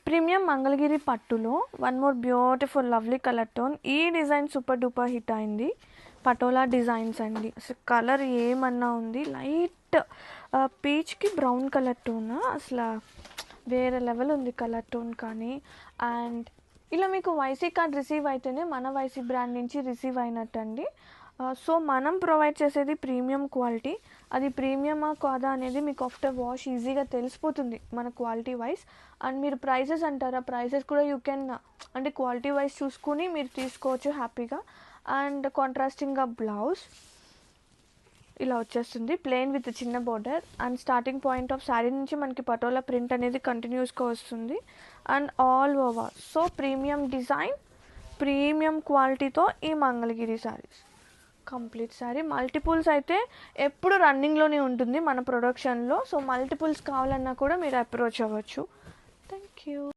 Premium Mangalagiri పట్టులో one more beautiful lovely colour tone. ఈ design super duper hit అయింది. Patola designs అండి. అసలు కలర్ ఏమన్నా ఉంది, లైట్ పీచ్కి బ్రౌన్ కలర్ టోన్. అసలు వేరే లెవెల్ ఉంది కలర్ టోన్. కానీ అండ్ ఇలా మీకు వైసీ కార్డ్ రిసీవ్ అయితేనే మన వైసీ బ్రాండ్ నుంచి రిసీవ్ అయినట్టండి. సో మనం ప్రొవైడ్ చేసేది ప్రీమియం క్వాలిటీ. అది ప్రీమియమా కాదా అనేది మీకు ఆఫ్టర్ వాష్ ఈజీగా తెలిసిపోతుంది మన క్వాలిటీ వైజ్. అండ్ మీరు ప్రైసెస్ అంటారా, ప్రైసెస్ కూడా యూ కెన్ అంటే క్వాలిటీ వైజ్ చూసుకుని మీరు తీసుకోవచ్చు హ్యాపీగా. అండ్ కాంట్రాస్టింగ్గా బ్లౌజ్ ఇలా వచ్చేస్తుంది, ప్లెయిన్ విత్ చిన్న border. And starting point of sari నుంచి మనకి పటోలా ప్రింట్ అనేది కంటిన్యూస్గా వస్తుంది. And all over so premium design, premium క్వాలిటీతో ఈ మంగళగిరి శారీస్ కంప్లీట్ శారీ. మల్టిపుల్స్ అయితే ఎప్పుడు రన్నింగ్లోనే ఉంటుంది మన ప్రొడక్షన్లో. సో మల్టిపుల్స్ కావాలన్నా కూడా మీరు అప్రోచ్ అవ్వచ్చు. Thank you.